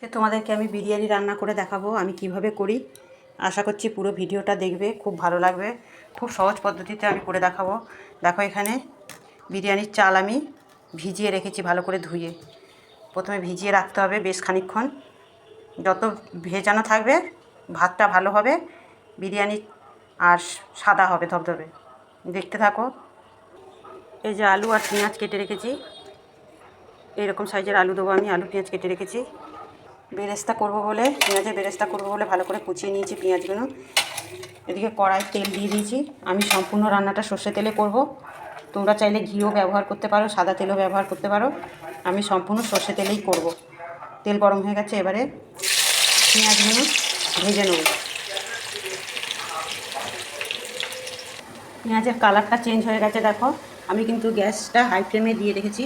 তোমাদেরকে আমি বিরিয়ানি রান্না করে দেখাবো আমি কিভাবে করি। আশা করছি পুরো ভিডিওটা দেখবে, খুব ভালো লাগবে। খুব সহজ পদ্ধতিতে আমি করে দেখাবো। দেখো এখানে বিরিয়ানির চাল আমি ভিজিয়ে রেখেছি, ভালো করে ধুয়ে। প্রথমে ভিজিয়ে রাখতে হবে বেশ খানিকক্ষণ। যত ভেজানো থাকবে ভাতটা ভালো হবে, বিরিয়ানি আর সাদা হবে ধবধবে। দেখতে থাকো। এই যে আলু আর পেঁয়াজ কেটে রেখেছি, এইরকম সাইজের আলু দেবো আমি। আলু পেঁয়াজ কেটে রেখেছি। বেরেস্তা করবো বলে, পেঁয়াজের বেরেস্তা করবো বলে ভালো করে কুচিয়ে নিয়েছি পেঁয়াজগুলো। এদিকে কড়াই তেল দিয়ে দিয়েছি। আমি সম্পূর্ণ রান্নাটা সর্ষে তেলে করব। তোমরা চাইলে ঘিও ব্যবহার করতে পারো, সাদা তেলও ব্যবহার করতে পারো। আমি সম্পূর্ণ সর্ষে তেলেই করব। তেল গরম হয়ে গেছে, এবারে পেঁয়াজগুলো ভেজে নেব। পেঁয়াজের কালারটা চেঞ্জ হয়ে গেছে দেখো। আমি কিন্তু গ্যাসটা হাই ফ্লেমে দিয়ে রেখেছি।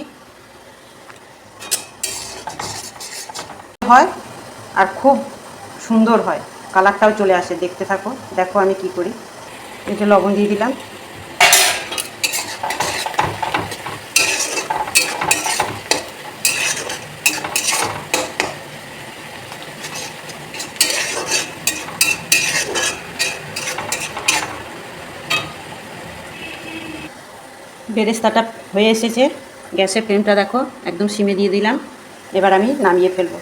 হয় আর খুব সুন্দর হয়, কালারটাও চলে আসে। দেখতে থাকো, দেখো আমি কি করি। এই যে লবণ দিয়ে দিলাম। বেরেস্তাটা হয়ে এসেছে। গ্যাসের ফ্লেমটা দেখো একদম সিমে দিয়ে দিলাম। এবার আমি নামিয়ে ফেলবো।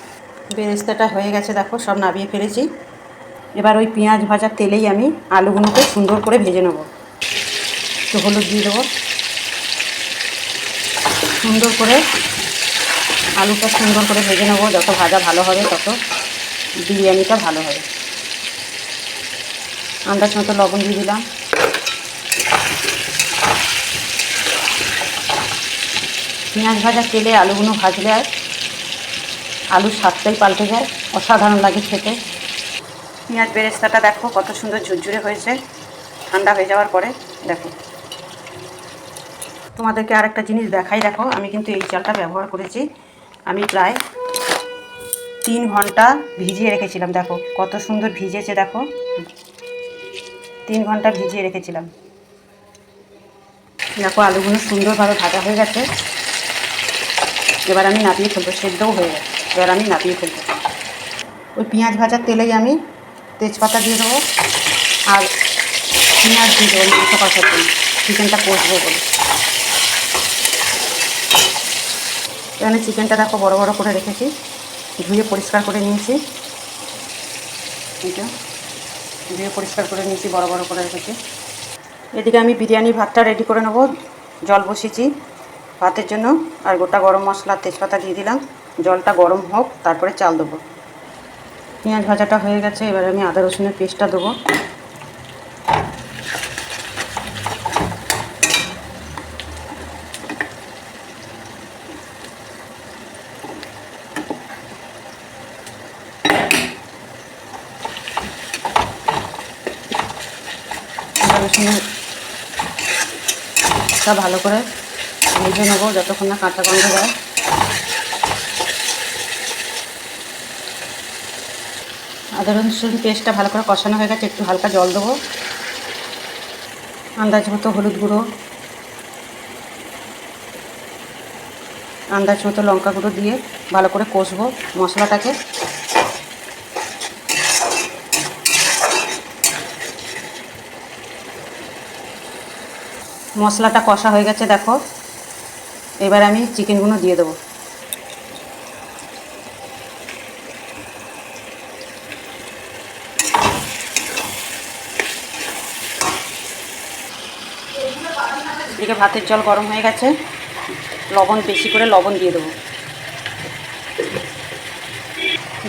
বেরেস্তাটা হয়ে গেছে দেখো, সব নামিয়ে ফেলেছি। এবার ওই পেঁয়াজ ভাজার তেলেই আমি আলুগুলোকে সুন্দর করে ভেজে নেব। একটু হলুদ দিয়ে দেবো। সুন্দর করে আলুটা সুন্দর করে ভেজে নেবো। যত ভাজা ভালো হবে তত বিরিয়ানিটা ভালো হবে। আন্দাজ মতো লবণ দিয়ে দিলাম। পেঁয়াজ ভাজার তেলে আলুগুলো ভাজলে আর আলুর স্বাদটাই পাল্টে যায়, অসাধারণ লাগে খেতে। পেঁয়াজ বেরেস্তাটা দেখো কত সুন্দর ঝুরঝুরে হয়েছে ঠান্ডা হয়ে যাওয়ার পরে। দেখো তোমাদেরকে আরেকটা জিনিস দেখাই। দেখো আমি কিন্তু এই চালটা ব্যবহার করেছি। আমি প্রায় 3 ঘন্টা ভিজিয়ে রেখেছিলাম। দেখো কত সুন্দর ভিজেছে। দেখো 3 ঘন্টা ভিজিয়ে রেখেছিলাম। দেখো আলুগুলো সুন্দরভাবে ভাজা হয়ে গেছে। এবার আমি নাপিয়ে ফেলবো। সেদ্ধও হয়ে গেছে, এবার আমি নাপিয়ে ফেলবো। ওই পেঁয়াজ ভাজার তেলেই আমি তেজপাতা দিয়ে দেবো আর পেঁয়াজ দিয়ে দেবো মাংস কষার জন্য, চিকেনটা কষবো বলে। এখানে চিকেনটা দেখো বড় বড় করে রেখেছি, ধুয়ে পরিষ্কার করে নিয়েছি। এটা ধুয়ে পরিষ্কার করে নিয়েছি, বড় বড় করে রেখেছি। এদিকে আমি বিরিয়ানি ভাতটা রেডি করে নেবো। জল বসিয়েছি ভাতের জন্য, আর গোটা গরম মশলা তেজপাতা দিয়ে দিলাম। জলটা গরম হোক, তারপরে চাল দেবো। পেঁয়াজ ভাজাটা হয়ে গেছে, এবার আমি আদা রসুনের পেস্টটা দেবো। আদা রসুনটা ভালো করে ভেজে নেবো যতক্ষণ না কাঁচা গন্ধ যায়। আদা রসুন পেস্টটা ভালো করে কষানো হয়ে গেছে, একটু হালকা জল দেবো। আন্দাজ মতো হলুদ গুঁড়ো, আন্দাজ মতো লঙ্কা গুঁড়ো দিয়ে ভালো করে কষবো মশলাটাকে। মশলাটা কষা হয়ে গেছে দেখো। এবার আমি চিকেনগুলো দিয়ে দেবো। এদিকে ভাতের জল গরম হয়ে গেছে, লবণ বেশি করে লবণ দিয়ে দেবো।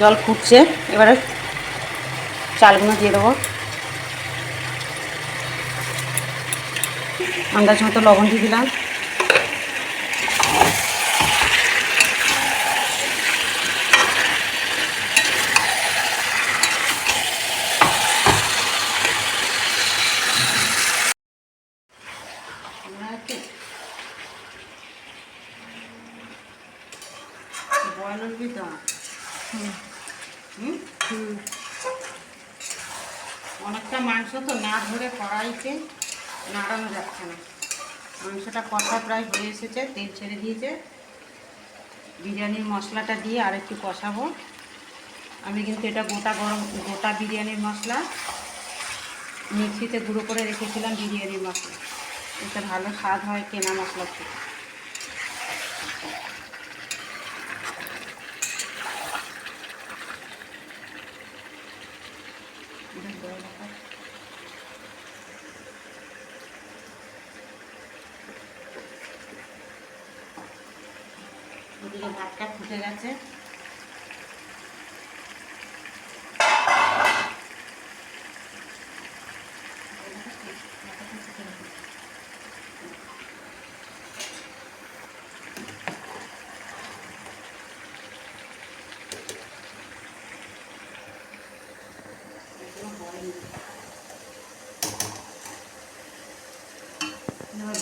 জল ফুটছে, এবারে চালগুলো দিয়ে দেবো। আন্দাজ মতো লবণ দিয়ে দিলাম। অনেকটা মাংস তো না ধরে কড়াইতে নাড়ানো যাচ্ছে না। মাংসটা কষা প্রায় হয়ে এসেছে, তেল ছেড়ে দিয়েছে। বিরিয়ানির মশলাটা দিয়ে আর একটু কষাবো। আমি কিন্তু এটা গোটা বিরিয়ানির মশলা মিক্সিতে গুঁড়ো করে রেখেছিলাম বিরিয়ানির মশলা। এটা ভালো স্বাদ হয় কেনা মশলা থেকে। ওদিকে ভাতটা ফুটে গেছে।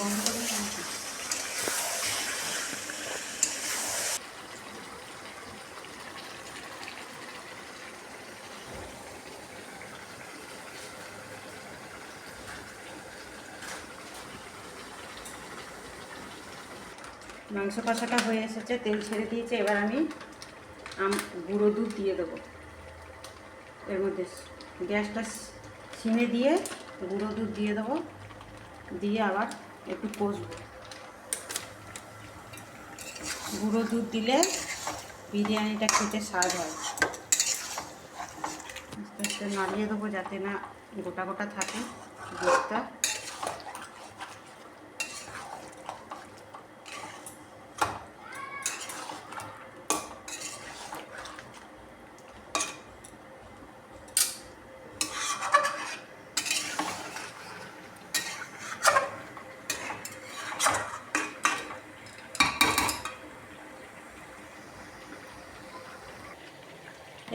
বন্ধ করে মাংস কষাটা হয়ে এসেছে, তেল ছেড়ে দিয়েছে। এবার আমি গুঁড়ো দুধ দিয়ে দেবো এর মধ্যে। গ্যাসটা সিমে দিয়ে গুঁড়ো দুধ দিয়ে দেবো, দিয়ে আবার একটু কষবো। গুঁড়ো দুধ দিলে বিরিয়ানিটা খেতে স্বাদ হয়। আস্তে আস্তে নাড়িয়ে দেবো যাতে না গোটা গোটা থাকে দুধটা।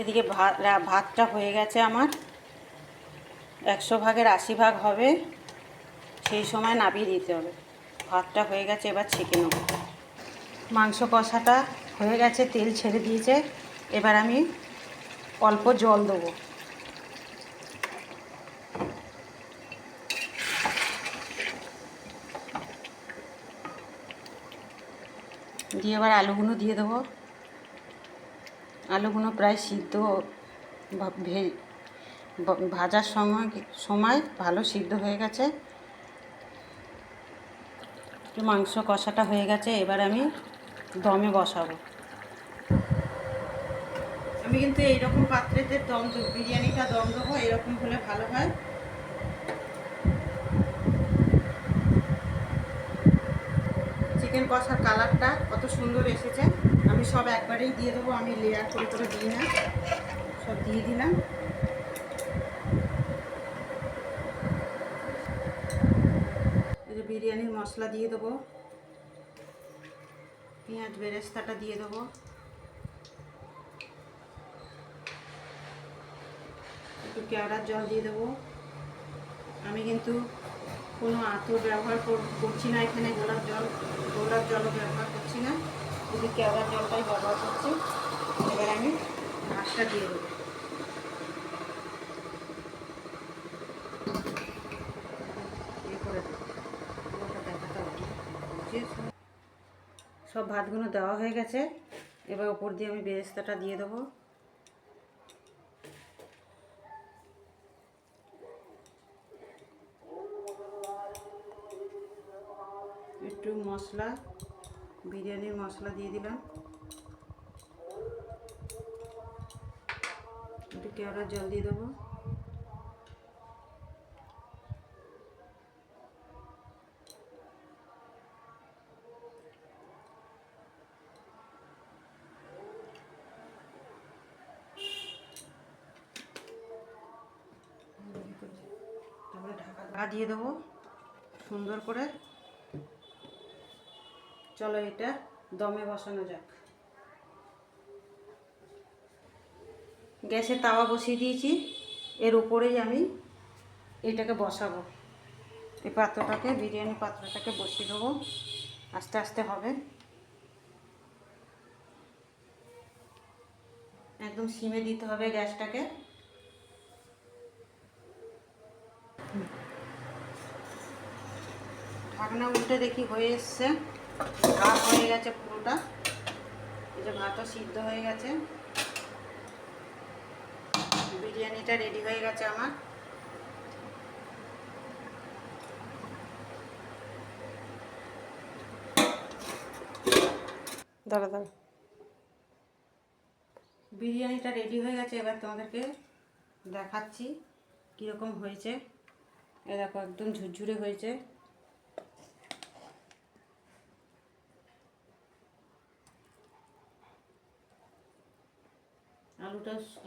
এদিকে ভাতটা হয়ে গেছে আমার, 100 ভাগের 80 ভাগ হবে, সেই সময় নামিয়ে দিতে হবে। ভাতটা হয়ে গেছে, এবার ছেঁকে নেব। মাংস কষাটা হয়ে গেছে, তেল ছেড়ে দিয়েছে। এবার আমি অল্প জল দেবো। দিয়ে এবার আলুগুলো দিয়ে দেবো। আলুগুলো প্রায় সিদ্ধ ভাজার সময় ভালো সিদ্ধ হয়ে গেছে। মাংস কষাটা হয়ে গেছে, এবার আমি দমে বসাবো। আমি কিন্তু এইরকম পাত্রেতে বিরিয়ানিটা দম দেবো, এরকম হলে ভালো হয়। চিকেন কষার কালারটা কত সুন্দর এসেছে। আমি সব একবারেই দিয়ে দেবো, আমি লেয়ার করে করে দিই না, সব দিয়ে দিলাম। এই যে বিরিয়ানির মশলা দিয়ে দেবো, পেঁয়াজ বেরেস্তাটা দিয়ে দেবো, একটু কেওড়ার জল দিয়ে দেবো। আমি কিন্তু কোনো আতর ব্যবহার করছি না এখানে, গোলাপ জলও ব্যবহার করছি না, শুধু কেওড়ার জলটাই ব্যবহার করছি। এবার আমি ভাতটা দিয়ে দেবো। সব ভাতগুলো দেওয়া হয়ে গেছে, এবার উপর দিয়ে আমি বেরেস্তাটা দিয়ে দেবো। একটু বিরিয়ানির মশলা দিয়ে দিলাম, একটু কেওড়ার জল দিয়ে দেবো। তারপরে ঢাকা দিয়ে দেবো সুন্দর করে। চলো এটা দমে বসানো যাক। গ্যাসে তাওয়া বসিয়ে দিয়েছি, এর উপরেই আমি এটাকে বসাবো। এই পাত্রটাকে, বিরিয়ানি পাত্রটাকে বসিয়ে দেবো। আস্তে আস্তে হবে, একদম সিমে দিতে হবে গ্যাসটাকে। ঢাকনা উল্টে দেখি হয়ে এসছে, ভাত হয়ে গেছে পুরোটা। এই যে ভাতও সিদ্ধ হয়ে গেছে। বিরিয়ানিটা রেডি হয়ে গেছে আমার। দাঁড়া দাঁড়া, বিরিয়ানিটা রেডি হয়ে গেছে। এবার তোমাদেরকে দেখাচ্ছি কীরকম হয়েছে। এ দেখো একদম ঝুরঝুরে হয়েছে।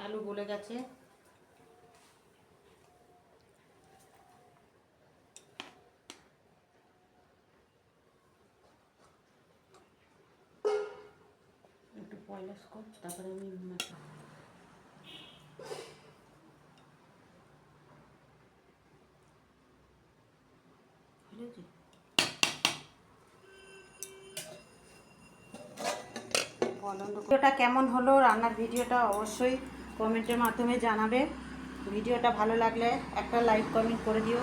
আলু গলে গেছে। একটু পয়লাস কর, তারপরে আমি ভিডিওটা কেমন হলো, রান্নার ভিডিওটা অবশ্যই কমেন্টের মাধ্যমে জানাবে। ভিডিওটা ভালো লাগলে একটা লাইক কমেন্ট করে দিও।